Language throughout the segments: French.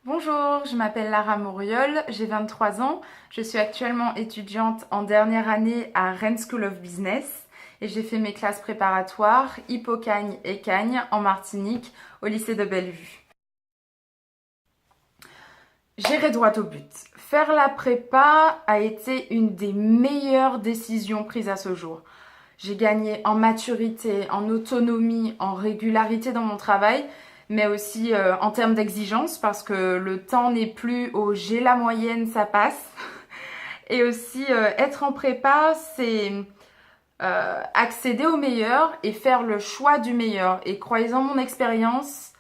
Bonjour, je m'appelle Lara Mauriol, j'ai 23 ans. Je suis actuellement étudiante en dernière année à Rennes School of Business et j'ai fait mes classes préparatoires Hippocagne et Cagne en Martinique au lycée de Bellevue. J'irai droit au but. Faire la prépa a été une des meilleures décisions prises à ce jour. J'ai gagné en maturité, en autonomie, en régularité dans mon travail, mais aussi en termes d'exigence parce que le temps n'est plus au j'ai la moyenne, ça passe. Et aussi être en prépa, c'est accéder au meilleur et faire le choix du meilleur. Et croyez-en mon expérience,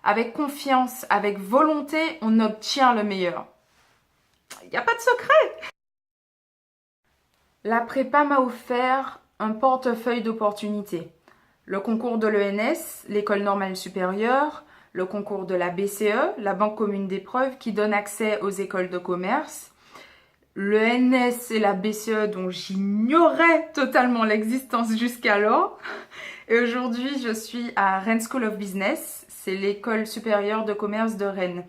avec confiance, avec volonté, on obtient le meilleur. Il n'y a pas de secret. La prépa m'a offert un portefeuille d'opportunités. Le concours de l'ENS, l'École normale supérieure, le concours de la BCE, la Banque commune d'épreuves, qui donne accès aux écoles de commerce, l'ENS et la BCE dont j'ignorais totalement l'existence jusqu'alors. Et aujourd'hui, je suis à Rennes School of Business, c'est l'école supérieure de commerce de Rennes.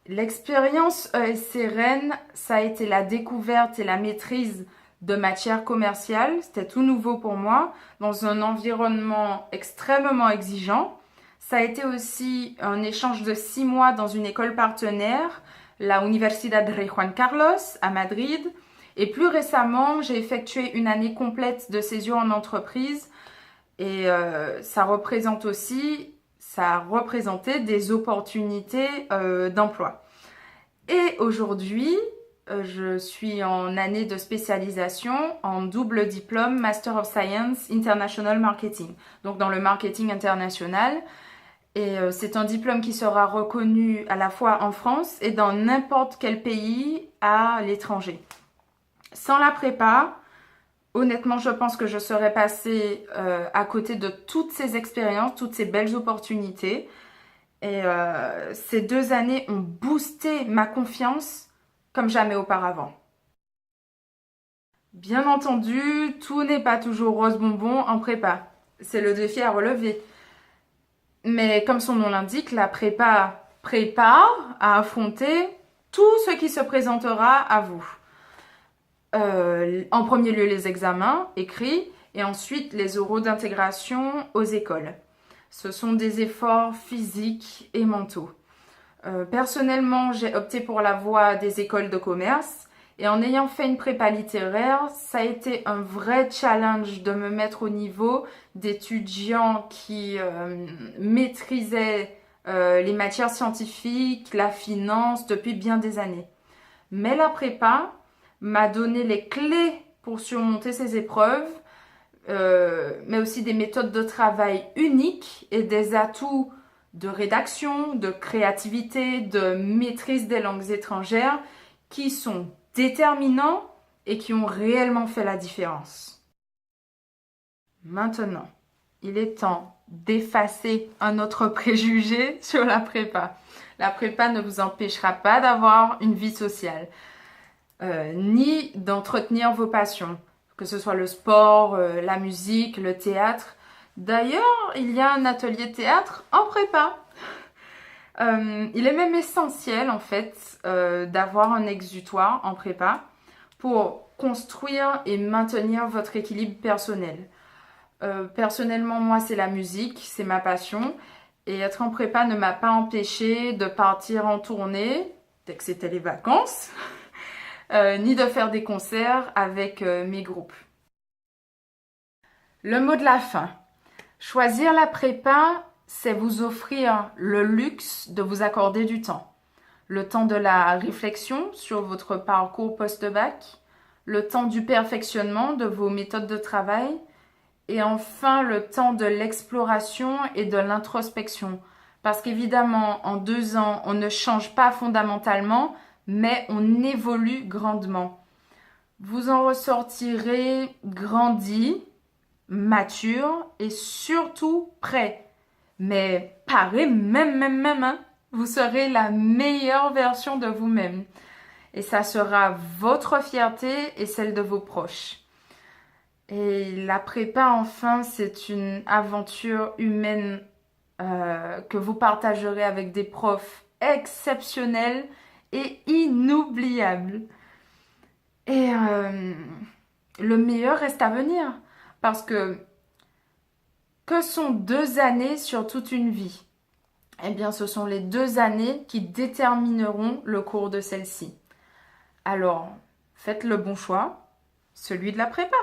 L'expérience ESC Rennes, ça a été la découverte et la maîtrise de matières commerciales. C'était tout nouveau pour moi, dans un environnement extrêmement exigeant. Ça a été aussi un échange de 6 mois dans une école partenaire, la Universidad Rey Juan Carlos à Madrid. Et plus récemment, j'ai effectué une année complète de césure en entreprise. Et ça a représenté des opportunités d'emploi. Et aujourd'hui, je suis en année de spécialisation en double diplôme Master of Science International Marketing, donc dans le marketing international. Et c'est un diplôme qui sera reconnu à la fois en France et dans n'importe quel pays à l'étranger. Sans la prépa, honnêtement, je pense que je serais passée à côté de toutes ces expériences, toutes ces belles opportunités. Et ces 2 années ont boosté ma confiance comme jamais auparavant. Bien entendu, tout n'est pas toujours rose bonbon en prépa. C'est le défi à relever. Mais comme son nom l'indique, la prépa prépare à affronter tout ce qui se présentera à vous. En premier lieu, les examens écrits et ensuite les oraux d'intégration aux écoles. Ce sont des efforts physiques et mentaux. Personnellement, j'ai opté pour la voie des écoles de commerce et en ayant fait une prépa littéraire, ça a été un vrai challenge de me mettre au niveau d'étudiants qui maîtrisaient les matières scientifiques, la finance depuis bien des années. Mais la prépa m'a donné les clés pour surmonter ces épreuves, mais aussi des méthodes de travail uniques et des atouts de rédaction, de créativité, de maîtrise des langues étrangères qui sont déterminants et qui ont réellement fait la différence. Maintenant, il est temps d'effacer un autre préjugé sur la prépa. La prépa ne vous empêchera pas d'avoir une vie sociale, ni d'entretenir vos passions, que ce soit le sport, la musique, le théâtre. D'ailleurs, il y a un atelier théâtre en prépa. Il est même essentiel en fait d'avoir un exutoire en prépa pour construire et maintenir votre équilibre personnel. Personnellement, moi, c'est la musique, c'est ma passion. Et être en prépa ne m'a pas empêché de partir en tournée, dès que c'était les vacances, ni de faire des concerts avec mes groupes. Le mot de la fin. Choisir la prépa, c'est vous offrir le luxe de vous accorder du temps. Le temps de la réflexion sur votre parcours post-bac, le temps du perfectionnement de vos méthodes de travail et enfin le temps de l'exploration et de l'introspection. Parce qu'évidemment, en 2 ans, on ne change pas fondamentalement, mais on évolue grandement. Vous en ressortirez grandi, mature et surtout prêt. Mais paré même, hein. Vous serez la meilleure version de vous-même. Et ça sera votre fierté et celle de vos proches. Et la prépa, enfin, c'est une aventure humaine que vous partagerez avec des profs exceptionnel et inoubliable. Et le meilleur reste à venir. Parce que sont 2 années sur toute une vie? Eh bien, ce sont les 2 années qui détermineront le cours de celle-ci. Alors, faites le bon choix, celui de la prépa.